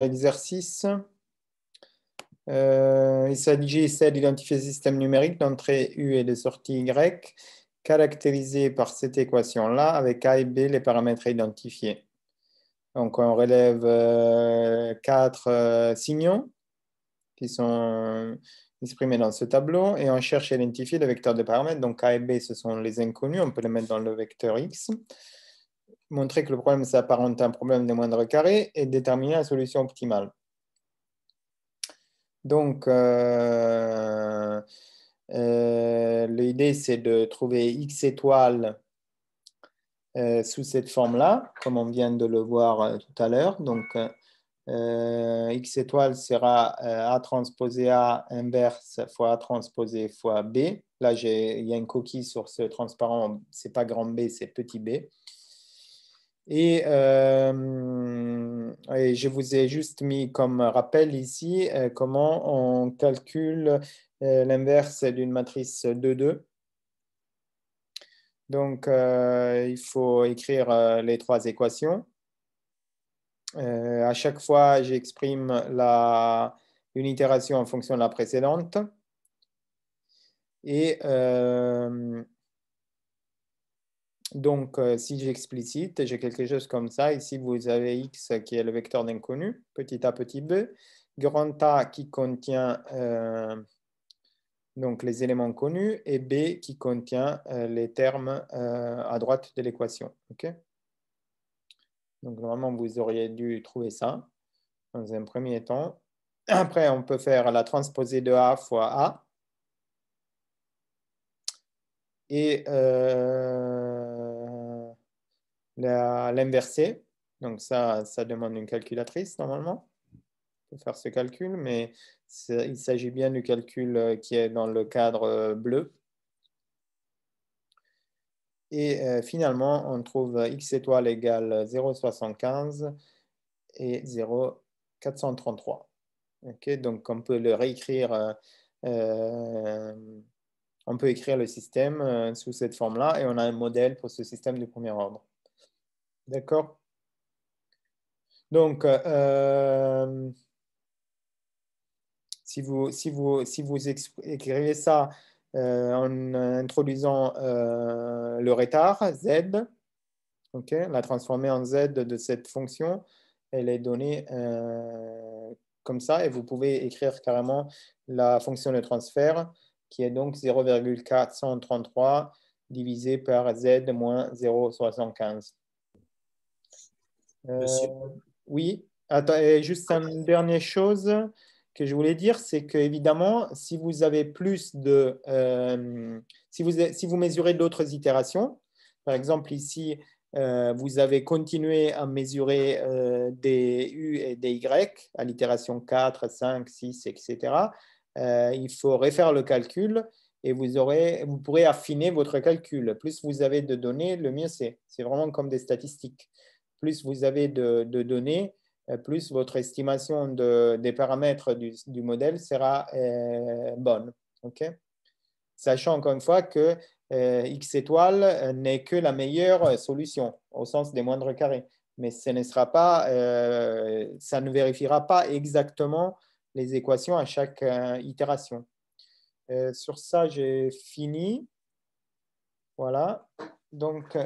Exercice. Il s'agissait d'identifier le système numérique d'entrée U et de sortie Y, caractérisé par cette équation-là, avec A et B, les paramètres identifiés. Donc, on relève 4 signaux qui sont exprimés dans ce tableau et on cherche à identifier le vecteur de paramètres. Donc, A et B, ce sont les inconnus. On peut les mettre dans le vecteur X. Montrer que le problème s'apparente à un problème des moindres carrés et déterminer la solution optimale. Donc, l'idée, c'est de trouver X étoiles sous cette forme-là, comme on vient de le voir tout à l'heure. Donc, X étoile sera A transposé A inverse fois A transposé fois B. Là, il y a une coquille sur ce transparent. Ce n'est pas grand B, c'est petit b. Et je vous ai juste mis comme rappel ici comment on calcule l'inverse d'une matrice 2-2. Donc, il faut écrire les 3 équations. À chaque fois, j'exprime une itération en fonction de la précédente. Et donc, si j'explicite, j'ai quelque chose comme ça. Ici, vous avez X qui est le vecteur d'inconnu, petit a, petit b, grand A qui contient donc les éléments connus et B qui contient les termes à droite de l'équation. Okay, donc, normalement, vous auriez dû trouver ça dans un premier temps. Après, on peut faire la transposée de A fois A. Et l'inverser. Donc ça demande une calculatrice normalement pour faire ce calcul, mais il s'agit bien du calcul qui est dans le cadre bleu. Et finalement, on trouve X étoile égale 0,75 et 0,433. Okay, donc on peut le réécrire, on peut écrire le système sous cette forme-là et on a un modèle pour ce système de premier ordre. D'accord? Donc, si vous écrivez ça en introduisant le retard, Z, okay, la transformer en Z de cette fonction, elle est donnée comme ça, et vous pouvez écrire carrément la fonction de transfert, qui est donc 0,433 divisé par Z moins 0,75. Monsieur, Oui, attends, et juste une dernière chose que je voulais dire, c'est qu'évidemment, si vous avez plus de... si vous mesurez d'autres itérations, par exemple ici, vous avez continué à mesurer des U et des Y à l'itération 4, 5, 6, etc. Il faut refaire le calcul et vous pourrez affiner votre calcul. Plus vous avez de données, le mieux c'est. C'est vraiment comme des statistiques. Plus vous avez de données, plus votre estimation des paramètres du modèle sera bonne. Okay, sachant encore une fois que X étoile n'est que la meilleure solution au sens des moindres carrés. Mais ce ne sera pas, ça ne vérifiera pas exactement les équations à chaque itération. Sur ça, j'ai fini. Voilà. Donc,